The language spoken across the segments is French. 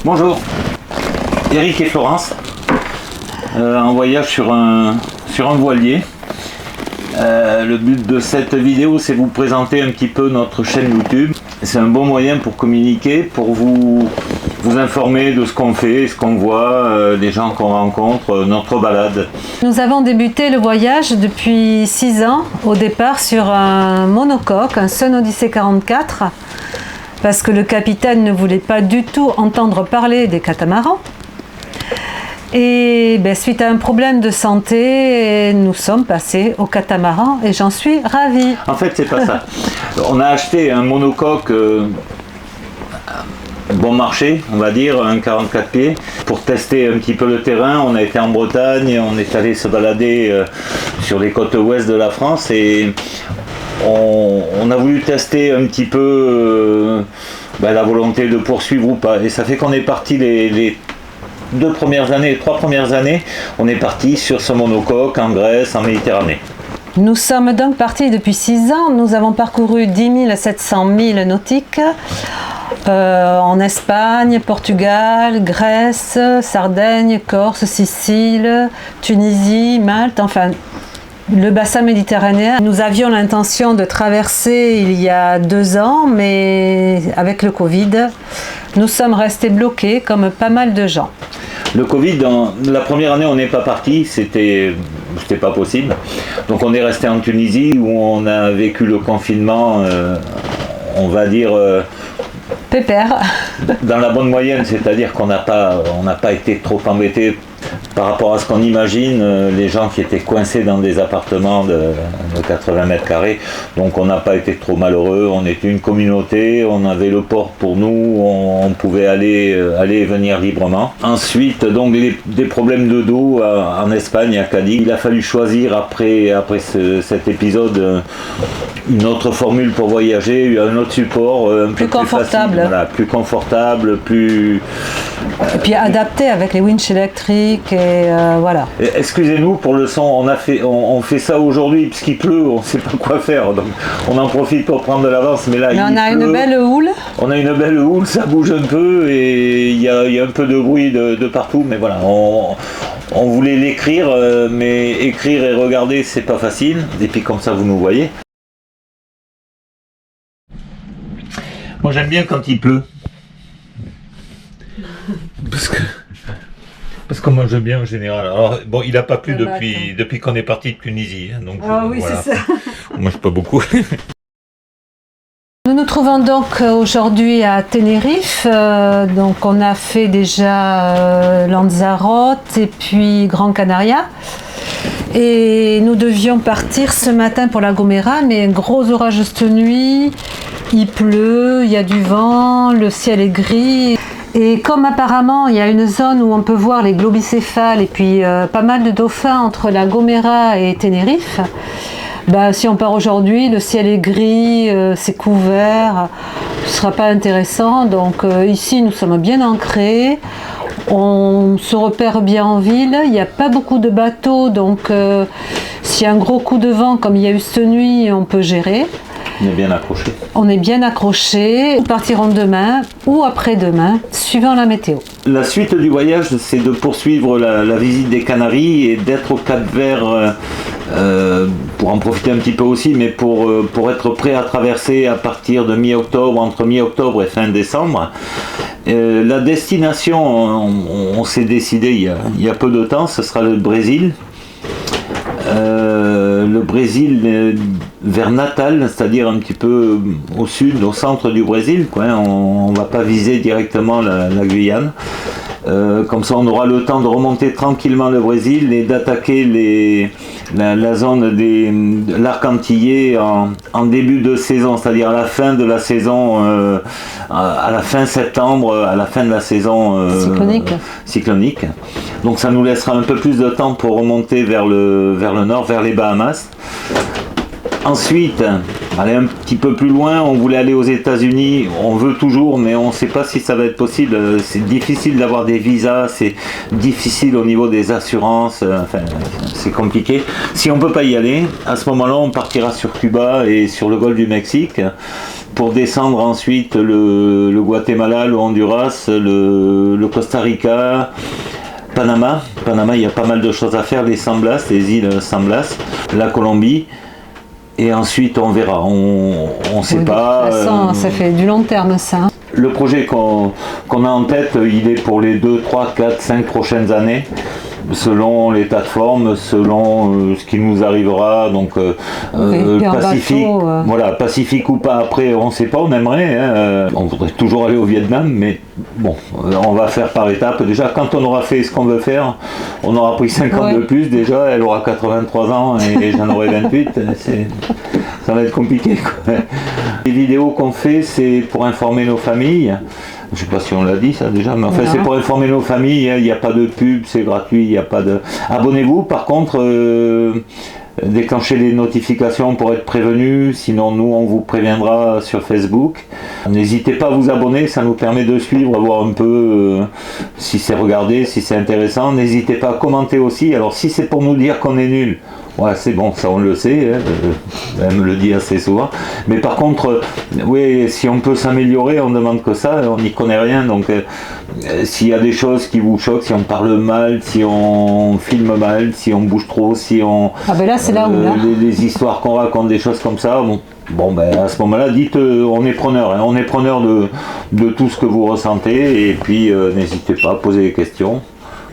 Bonjour, Eric et Florence, en voyage sur un voilier. Le but de cette vidéo, c'est vous présenter un petit peu notre chaîne YouTube. C'est un bon moyen pour communiquer, pour vous informer de ce qu'on fait, ce qu'on voit, des gens qu'on rencontre, notre balade. Nous avons débuté le voyage depuis 6 ans, au départ sur un monocoque, un Sun Odyssey 44, parce que le capitaine ne voulait pas du tout entendre parler des catamarans. Et suite à un problème de santé, nous sommes passés au catamaran et j'en suis ravie. En fait, c'est pas ça. On a acheté un monocoque bon marché, on va dire, un 44 pieds, pour tester un petit peu le terrain. On a été en Bretagne, on est allé se balader sur les côtes ouest de la France et on a voulu tester un petit peu la volonté de poursuivre ou pas. Et ça fait qu'on est parti les 3 premières années, on est parti sur ce monocoque en Grèce, en Méditerranée. Nous sommes donc partis depuis 6 ans. Nous avons parcouru 10 700 milles nautiques en Espagne, Portugal, Grèce, Sardaigne, Corse, Sicile, Tunisie, Malte, enfin le bassin méditerranéen. Nous avions l'intention de traverser il y a 2 ans, mais avec le Covid, nous sommes restés bloqués comme pas mal de gens. Le Covid, la première année, on n'est pas parti, c'était pas possible. Donc on est resté en Tunisie où on a vécu le confinement, on va dire pépère. Dans la bonne moyenne, c'est-à-dire qu'on n'a pas été trop embêtés par rapport à ce qu'on imagine, les gens qui étaient coincés dans des appartements de 80 mètres carrés. Donc on n'a pas été trop malheureux, on était une communauté, on avait le port pour nous, on pouvait aller et venir librement. Ensuite, donc des problèmes de dos en Espagne, à Cadiz. Il a fallu choisir après cet épisode une autre formule pour voyager, un autre support, un plus peu confortable. Plus facile, voilà, plus confortable, plus... Et puis adapté avec les winches électriques et voilà. Excusez-nous pour le son, on fait ça aujourd'hui puisqu'il pleut, on ne sait pas quoi faire, donc on en profite pour prendre de l'avance, mais là on a pleut, une belle houle. On a une belle houle, ça bouge un peu et il y a un peu de bruit de partout, mais voilà, on voulait l'écrire, mais écrire et regarder c'est pas facile, et puis comme ça vous nous voyez. Moi j'aime bien quand il pleut. Parce que moi j'aime bien en général. Alors bon, il n'a pas plu depuis qu'on est parti de Tunisie. Hein, donc, oui, voilà. C'est ça. On mange pas beaucoup. Nous nous trouvons donc aujourd'hui à Tenerife. Donc on a fait déjà Lanzarote et puis Gran Canaria. Et nous devions partir ce matin pour La Gomera, mais un gros orage cette nuit. Il pleut, il y a du vent, le ciel est gris. Et comme apparemment il y a une zone où on peut voir les globicéphales et puis pas mal de dauphins entre La Gomera et Tenerife, si on part aujourd'hui, le ciel est gris, c'est couvert, ce ne sera pas intéressant. Donc ici nous sommes bien ancrés, on se repère bien en ville, il n'y a pas beaucoup de bateaux, donc s'il y a un gros coup de vent comme il y a eu cette nuit, on peut gérer. On est bien accroché. On est bien accroché. Nous partirons demain ou après-demain, suivant la météo. La suite du voyage, c'est de poursuivre la visite des Canaries et d'être au Cap-Vert pour en profiter un petit peu aussi, mais pour être prêt à traverser à partir de mi-octobre, entre mi-octobre et fin décembre. La destination, on s'est décidé il y a peu de temps, ce sera le Brésil. Le Brésil vers Natal, c'est-à-dire un petit peu au sud, au centre du Brésil, quoi. On ne va pas viser directement la Guyane. Comme ça on aura le temps de remonter tranquillement le Brésil et d'attaquer la zone de l'arc antillais en début de saison, c'est-à-dire à la fin de la saison, à la fin septembre, à la fin de la saison cyclonique. Donc ça nous laissera un peu plus de temps pour remonter vers le nord, vers les Bahamas. Ensuite, aller un petit peu plus loin, on voulait aller aux États-Unis, on veut toujours, mais on ne sait pas si ça va être possible. C'est difficile d'avoir des visas, c'est difficile au niveau des assurances, enfin, c'est compliqué. Si on ne peut pas y aller, à ce moment-là, on partira sur Cuba et sur le golfe du Mexique pour descendre ensuite le Guatemala, le Honduras, le Costa Rica, Panama. Panama, il y a pas mal de choses à faire, les San Blas, les îles San Blas, la Colombie. Et ensuite, on verra. On ne sait pas. De toute façon, ça fait du long terme, ça. Le projet qu'on a en tête, il est pour les 2, 3, 4, 5 prochaines années, selon l'état de forme, selon ce qui nous arrivera. Donc, Pacifique, bateau, voilà, Pacifique ou pas, après, on ne sait pas, on aimerait. On voudrait toujours aller au Vietnam, mais bon, on va faire par étapes. Déjà, quand on aura fait ce qu'on veut faire, on aura pris 5 ans de plus. Déjà, elle aura 83 ans et j'en aurai 28. Ça va être compliqué, quoi. Les vidéos qu'on fait, c'est pour informer nos familles. Je ne sais pas si on l'a dit ça déjà, mais enfin c'est pour informer nos familles, il n'y a pas de pub, c'est gratuit, il n'y a pas de... Abonnez-vous par contre, déclenchez les notifications pour être prévenus, sinon nous on vous préviendra sur Facebook. N'hésitez pas à vous abonner, ça nous permet de suivre, voir un peu si c'est regardé, si c'est intéressant. N'hésitez pas à commenter aussi, alors si c'est pour nous dire qu'on est nul, ouais, c'est bon, ça on le sait, elle me le dit assez souvent. Mais par contre, oui, si on peut s'améliorer, on demande que ça, on n'y connaît rien. Donc s'il y a des choses qui vous choquent, si on parle mal, si on filme mal, si on bouge trop, si on... Ah ben là, c'est là où là. Les histoires qu'on raconte, des choses comme ça, bon ben à ce moment-là, dites on est preneur, on est preneur de tout ce que vous ressentez, et puis n'hésitez pas à poser des questions.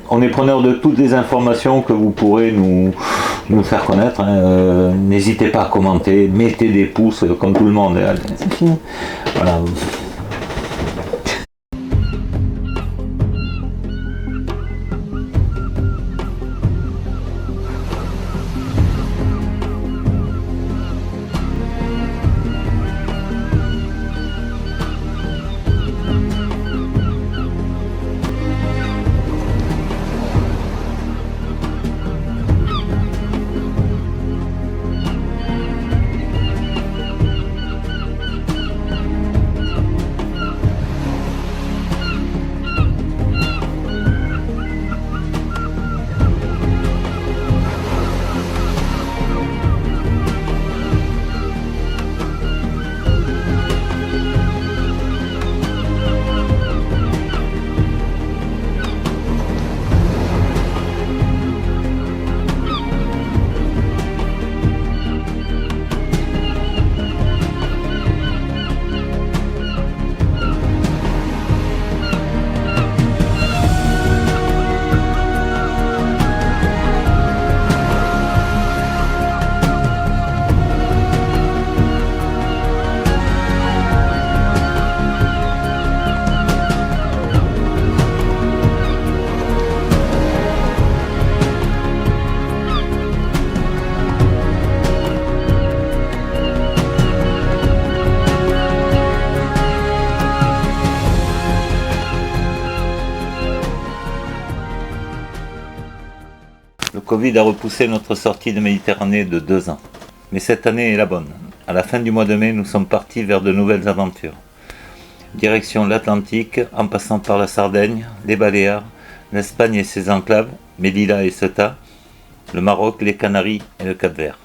On est preneur de toutes les informations que vous pourrez nous faire connaître. N'hésitez pas à commenter, mettez des pouces comme tout le monde. C'est fini. Voilà. Le Covid a repoussé notre sortie de Méditerranée de 2 ans. Mais cette année est la bonne. À la fin du mois de mai, nous sommes partis vers de nouvelles aventures. Direction l'Atlantique, en passant par la Sardaigne, les Baléares, l'Espagne et ses enclaves, Melilla et Ceuta, le Maroc, les Canaries et le Cap-Vert.